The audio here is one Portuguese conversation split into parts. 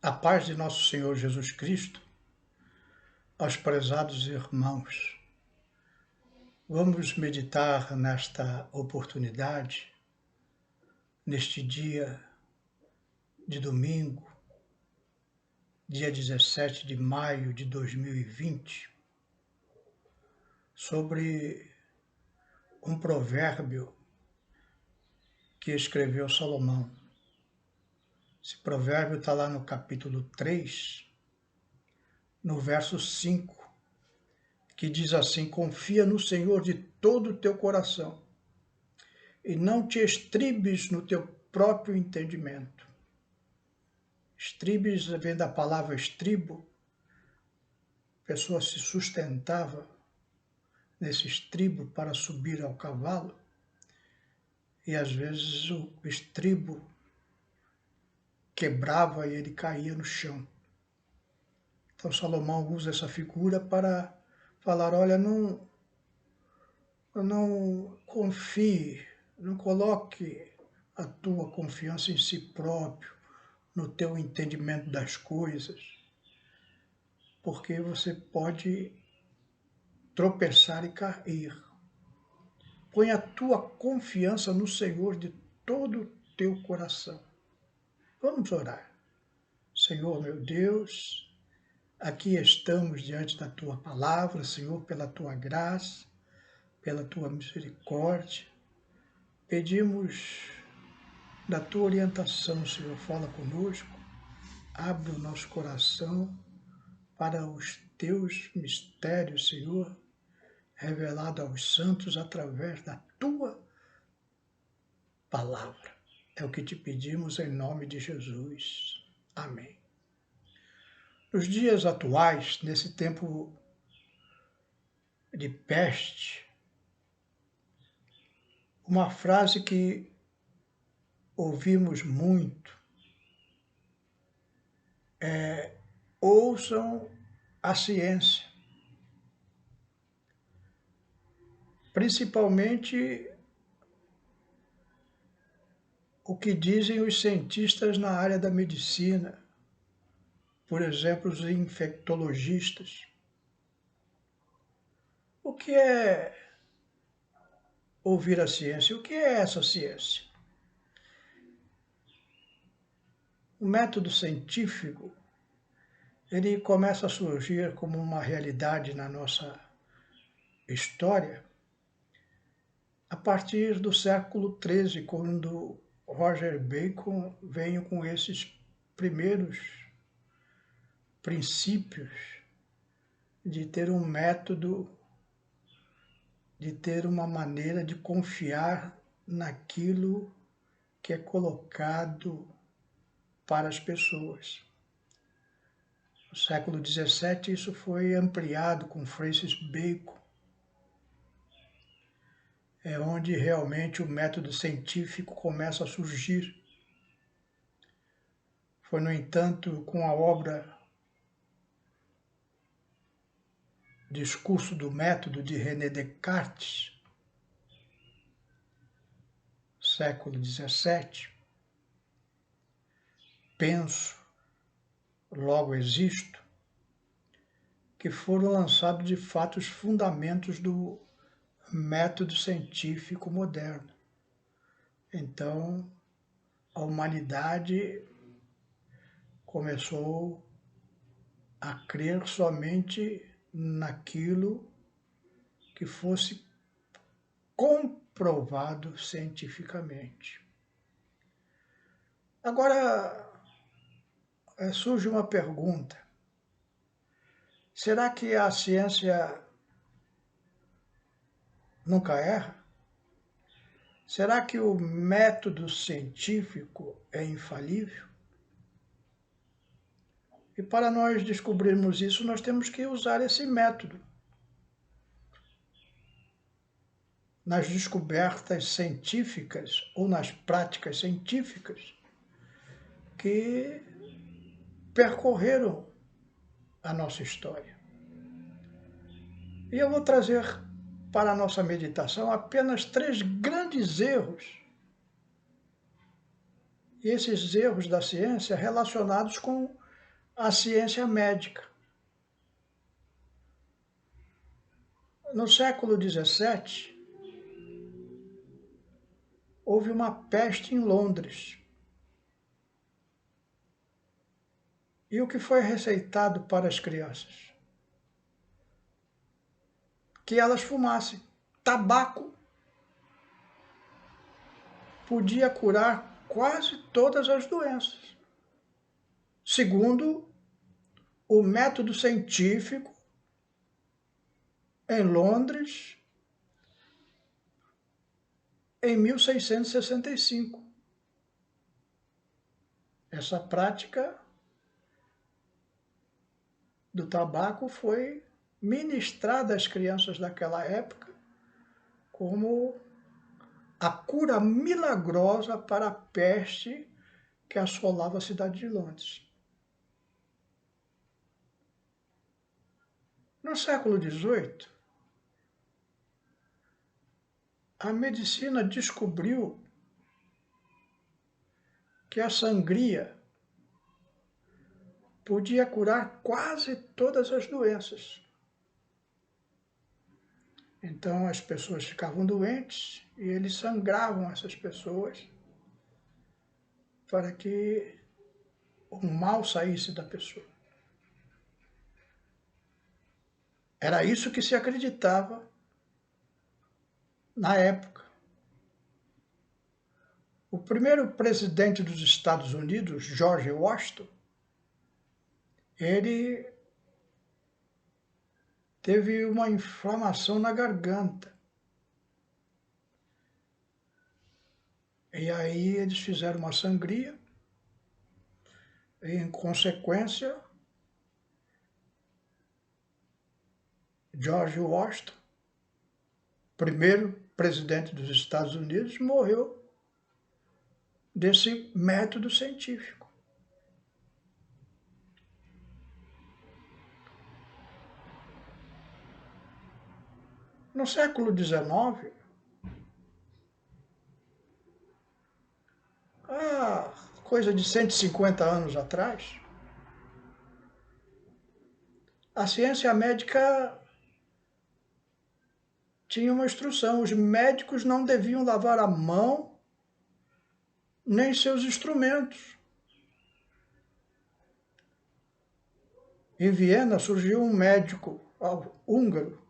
A paz de nosso Senhor Jesus Cristo, aos prezados irmãos. Vamos meditar nesta oportunidade, neste dia de domingo, dia 17 de maio de 2020, sobre um provérbio que escreveu Salomão. Esse provérbio está lá no capítulo 3, no verso 5, que diz assim: confia no Senhor de todo o teu coração e não te estribes no teu próprio entendimento. Estribes vem da palavra estribo. A pessoa se sustentava nesse estribo para subir ao cavalo e às vezes o estribo quebrava e ele caía no chão. Então Salomão usa essa figura para falar: olha, não confie, não coloque a tua confiança em si próprio, no teu entendimento das coisas, porque você pode tropeçar e cair. Põe a tua confiança no Senhor de todo o teu coração. Vamos orar. Senhor, meu Deus, aqui estamos diante da tua palavra, Senhor, pela tua graça, pela tua misericórdia. Pedimos da tua orientação, Senhor, fala conosco, abre o nosso coração para os teus mistérios, Senhor, revelado aos santos através da tua palavra. É o que te pedimos em nome de Jesus. Amém. Nos dias atuais, nesse tempo de peste, uma frase que ouvimos muito é: ouçam a ciência. Principalmente o que dizem os cientistas na área da medicina, por exemplo, os infectologistas. O que é ouvir a ciência? O que é essa ciência? O método científico, ele começa a surgir como uma realidade na nossa história a partir do século XIII, quando Roger Bacon veio com esses primeiros princípios de ter um método, de ter uma maneira de confiar naquilo que é colocado para as pessoas. No século XVII, isso foi ampliado com Francis Bacon. É onde realmente o método científico começa a surgir. Foi, no entanto, com a obra Discurso do Método de René Descartes, século XVII, Penso, logo existo, que foram lançados de fato os fundamentos do método científico moderno. Então, a humanidade começou a crer somente naquilo que fosse comprovado cientificamente. Agora, surge uma pergunta: será que a ciência nunca erra? Será que o método científico é infalível? E para nós descobrirmos isso, nós temos que usar esse método nas descobertas científicas ou nas práticas científicas que percorreram a nossa história. E eu vou trazer para a nossa meditação apenas 3 grandes erros. E esses erros da ciência relacionados com a ciência médica. No século XVII, houve uma peste em Londres. E o que foi receitado para as crianças? Que elas fumassem. Tabaco podia curar quase todas as doenças, segundo o método científico em Londres em 1665. Essa prática do tabaco foi ministrada às crianças daquela época como a cura milagrosa para a peste que assolava a cidade de Londres. No século XVIII, a medicina descobriu que a sangria podia curar quase todas as doenças. Então as pessoas ficavam doentes e eles sangravam essas pessoas para que o mal saísse da pessoa. Era isso que se acreditava na época. O primeiro presidente dos Estados Unidos, George Washington, ele teve uma inflamação na garganta. E aí eles fizeram uma sangria e, em consequência, George Washington, primeiro presidente dos Estados Unidos, morreu desse método científico. No século XIX, coisa de 150 anos atrás, a ciência médica tinha uma instrução: os médicos não deviam lavar a mão nem seus instrumentos. Em Viena surgiu um médico húngaro,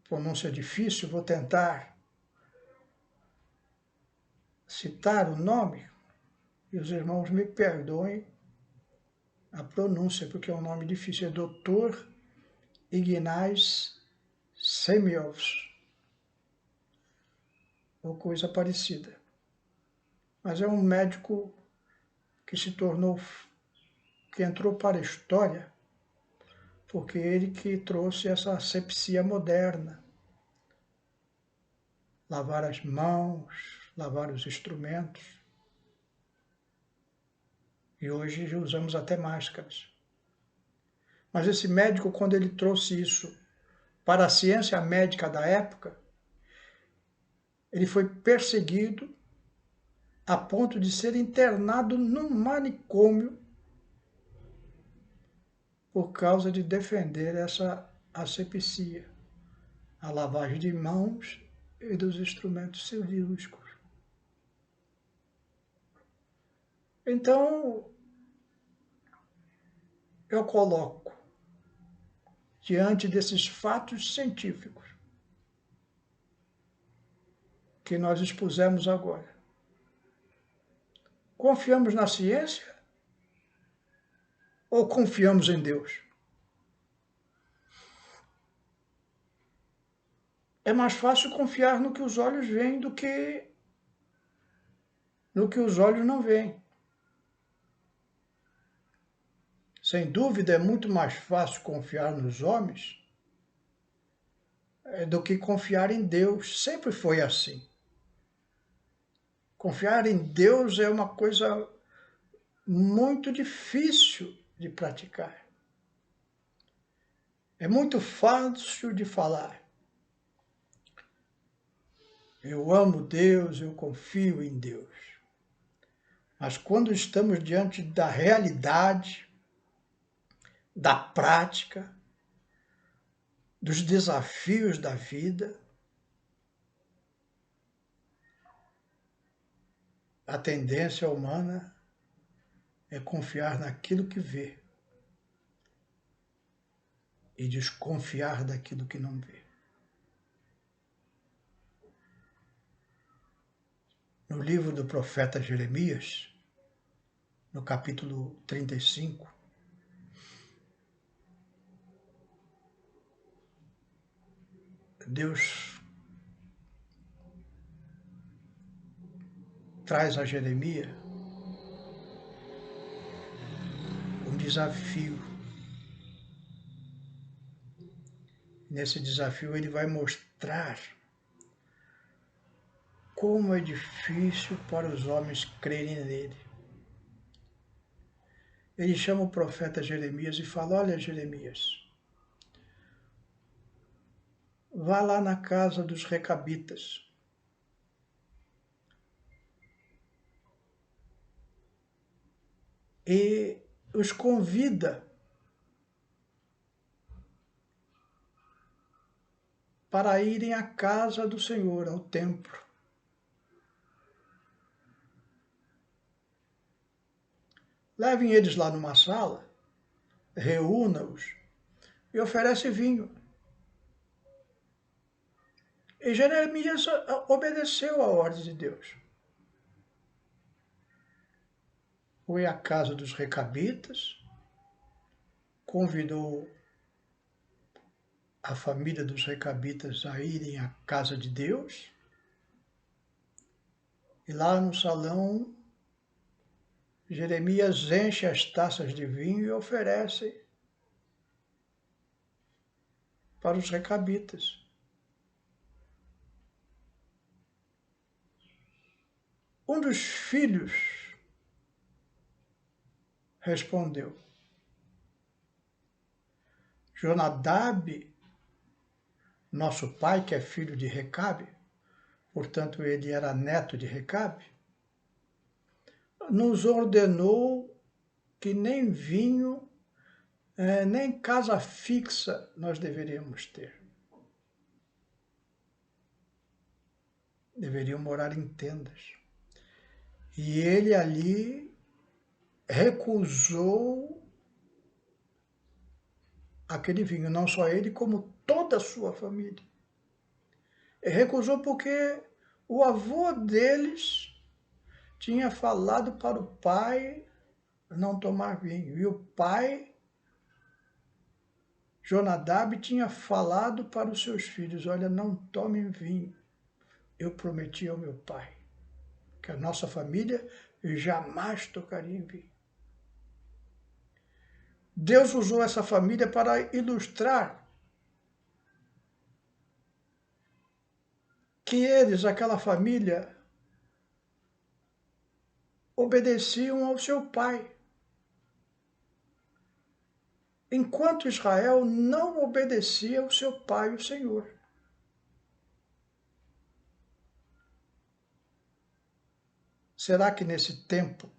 pronúncia difícil, vou tentar citar o nome, e os irmãos me perdoem a pronúncia, porque é um nome difícil, é Dr. Ignaz Semyonov, ou coisa parecida. Mas é um médico que se tornou, que entrou para a história, porque ele que trouxe essa asepsia moderna. Lavar as mãos, lavar os instrumentos. E hoje usamos até máscaras. Mas esse médico, quando ele trouxe isso para a ciência médica da época, ele foi perseguido a ponto de ser internado num manicômio por causa de defender essa asepsia, a lavagem de mãos e dos instrumentos cirúrgicos. Então, eu coloco diante desses fatos científicos que nós expusemos agora. Confiamos na ciência ou confiamos em Deus? É mais fácil confiar no que os olhos veem do que no que os olhos não veem. Sem dúvida, é muito mais fácil confiar nos homens do que confiar em Deus. Sempre foi assim. Confiar em Deus é uma coisa muito difícil de praticar. É muito fácil de falar. Eu amo Deus, eu confio em Deus. Mas quando estamos diante da realidade, da prática, dos desafios da vida, a tendência humana é confiar naquilo que vê e desconfiar daquilo que não vê. No livro do profeta Jeremias, no capítulo 35, Deus traz a Jeremias um desafio. Nesse desafio ele vai mostrar como é difícil para os homens crerem nele. Ele chama o profeta Jeremias e fala: olha, Jeremias, vá lá na casa dos recabitas e os convida para irem à casa do Senhor, ao templo. Levem eles lá numa sala, reúna-os e oferece vinho. E Jeremias obedeceu à ordem de Deus. Foi à casa dos recabitas, convidou a família dos recabitas a irem à casa de Deus, e lá no salão, Jeremias enche as taças de vinho e oferece para os recabitas. Um dos filhos respondeu: Jonadab, nosso pai, que é filho de Recabe, portanto ele era neto de Recabe, nos ordenou que nem vinho, nem casa fixa nós deveríamos ter. Deveriam morar em tendas. E ele ali recusou aquele vinho, não só ele, como toda a sua família. Ele recusou porque o avô deles tinha falado para o pai não tomar vinho. E o pai, Jonadab, tinha falado para os seus filhos: olha, não tomem vinho. Eu prometi ao meu pai que a nossa família jamais tocaria em vinho. Deus usou essa família para ilustrar que eles, aquela família, obedeciam ao seu pai, enquanto Israel não obedecia ao seu pai, o Senhor. Será que nesse tempo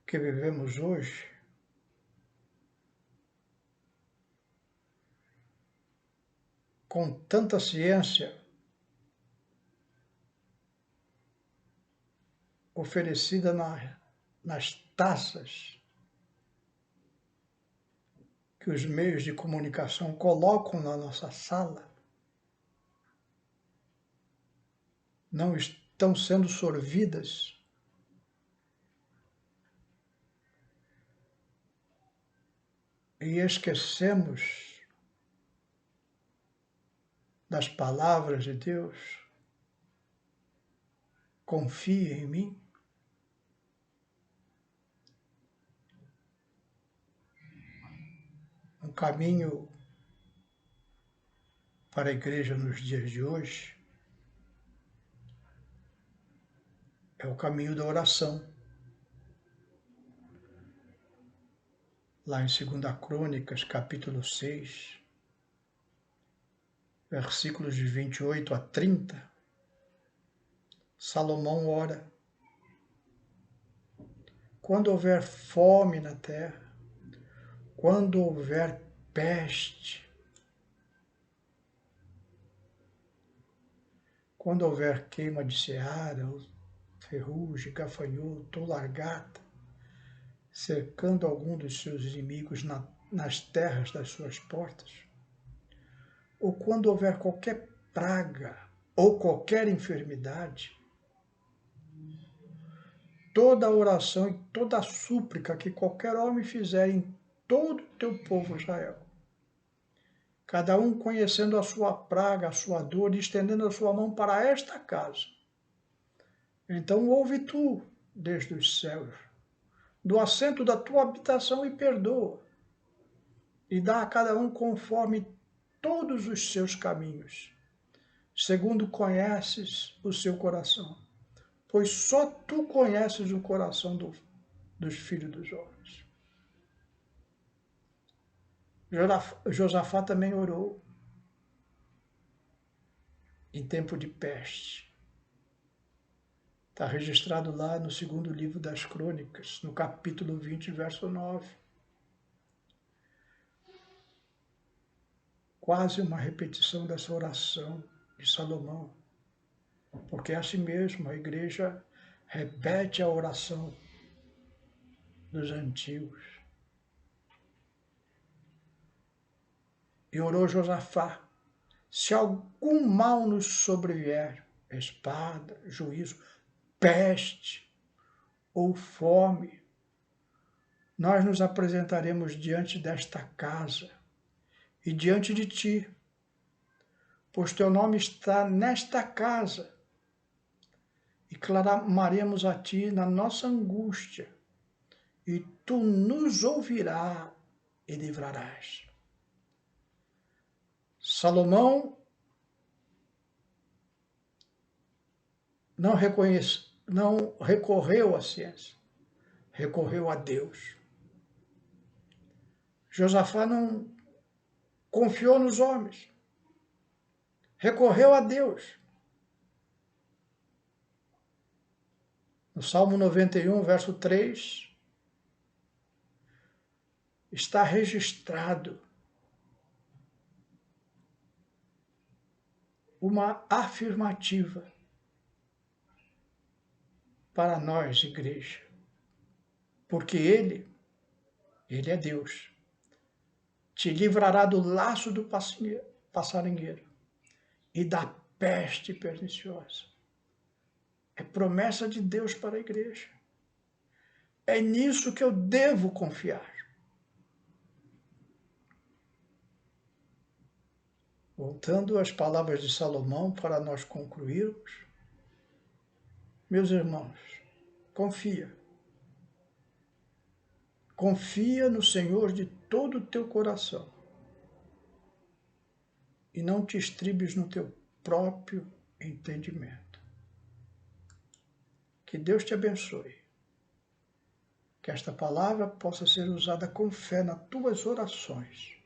que vivemos hoje, com tanta ciência oferecida nas taças que os meios de comunicação colocam na nossa sala, não estão sendo sorvidas? E esquecemos das palavras de Deus? Confie em mim. Um caminho para a igreja nos dias de hoje é o caminho da oração. Lá em 2 Crônicas, capítulo 6, versículos de 28 a 30, Salomão ora: quando houver fome na terra, quando houver peste, quando houver queima de seara, ferrugem, gafanhoto ou largata, cercando algum dos seus inimigos nas terras das suas portas, ou quando houver qualquer praga ou qualquer enfermidade, toda oração e toda súplica que qualquer homem fizer em todo o teu povo Israel, cada um conhecendo a sua praga, a sua dor, e estendendo a sua mão para esta casa, então ouve tu desde os céus, do assento da tua habitação, e perdoa, e dá a cada um conforme todos os seus caminhos, segundo conheces o seu coração, pois só tu conheces o coração dos filhos dos homens. Josafá também orou em tempo de peste. Está registrado lá no segundo livro das Crônicas, no capítulo 20, verso 9. Quase uma repetição dessa oração de Salomão, porque é assim mesmo, a igreja repete a oração dos antigos. E orou Josafá: se algum mal nos sobrevier, espada, juízo, peste ou fome, nós nos apresentaremos diante desta casa e diante de ti, pois teu nome está nesta casa, e clamaremos a ti na nossa angústia, e tu nos ouvirás e livrarás. Salomão não recorreu à ciência, recorreu a Deus. Josafá não confiou nos homens, recorreu a Deus. No Salmo 91, verso 3, está registrado uma afirmativa para nós, igreja, porque Ele é Deus, te livrará do laço do passarinheiro e da peste perniciosa. É promessa de Deus para a igreja. É nisso que eu devo confiar. Voltando às palavras de Salomão para nós concluirmos, meus irmãos, confia. Confia no Senhor de todo o teu coração e não te estribes no teu próprio entendimento. Que Deus te abençoe. Que esta palavra possa ser usada com fé nas tuas orações,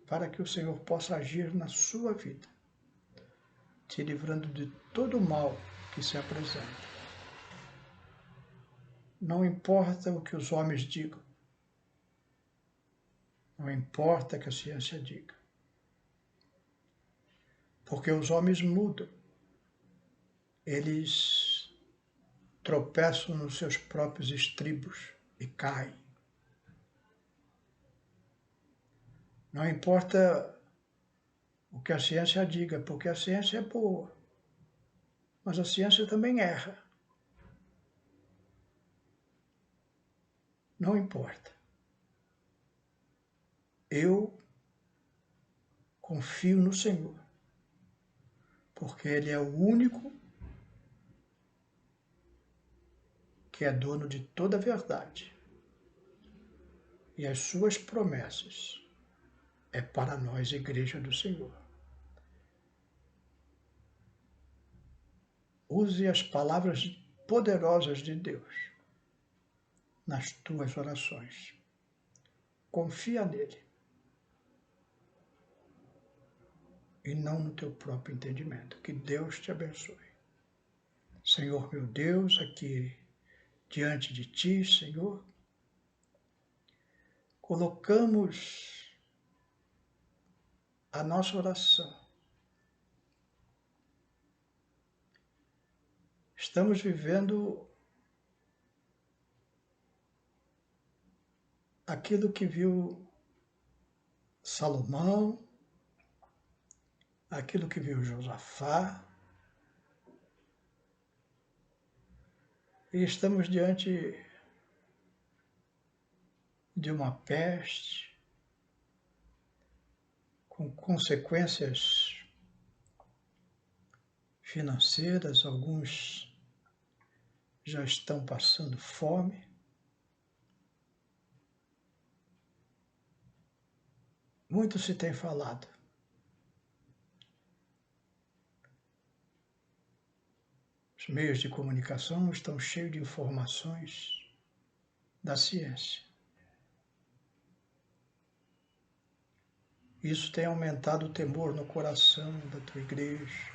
para que o Senhor possa agir na sua vida, te livrando de todo o mal que se apresenta. Não importa o que os homens digam, não importa o que a ciência diga, porque os homens mudam, eles tropeçam nos seus próprios estribos e caem. Não importa o que a ciência diga, porque a ciência é boa, mas a ciência também erra. Não importa. Eu confio no Senhor, porque Ele é o único que é dono de toda a verdade. E as suas promessas é para nós, igreja do Senhor. Use as palavras poderosas de Deus nas tuas orações. Confia nele. e não no teu próprio entendimento. Que Deus te abençoe. Senhor meu Deus, aqui diante de ti, Senhor, colocamos a nossa oração. Estamos vivendo aquilo que viu Salomão, aquilo que viu Josafá, e estamos diante de uma peste com consequências financeiras, alguns já estão passando fome. Muito se tem falado. Os meios de comunicação estão cheios de informações da ciência. Isso tem aumentado o temor no coração da tua igreja,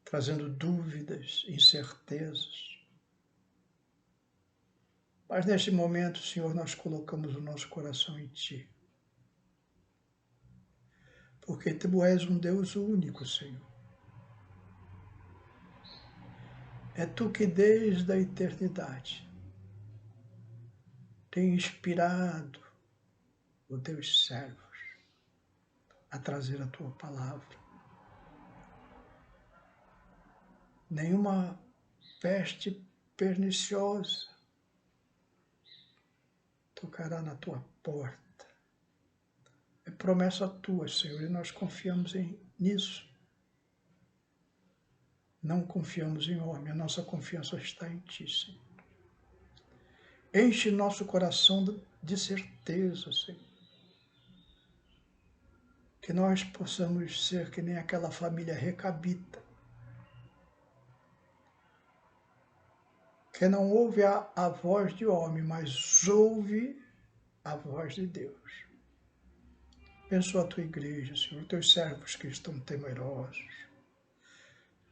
trazendo dúvidas, incertezas. Mas neste momento, Senhor, nós colocamos o nosso coração em Ti. Porque Tu és um Deus único, Senhor. É Tu que desde a eternidade tem inspirado os Teus servos a trazer a Tua palavra. Nenhuma peste perniciosa tocará na Tua porta. É promessa Tua, Senhor, e nós confiamos nisso. Não confiamos em homem, a nossa confiança está em Ti, Senhor. Enche nosso coração de certeza, Senhor. Que nós possamos ser que nem aquela família recabita, que não ouve a voz de homem, mas ouve a voz de Deus. Abençoa a Tua igreja, Senhor, Teus servos que estão temerosos.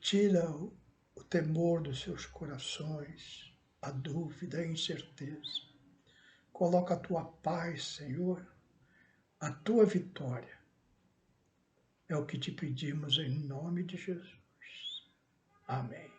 Tira o temor dos seus corações, a dúvida, a incerteza. Coloca a Tua paz, Senhor, a Tua vitória. É o que te pedimos em nome de Jesus. Amém.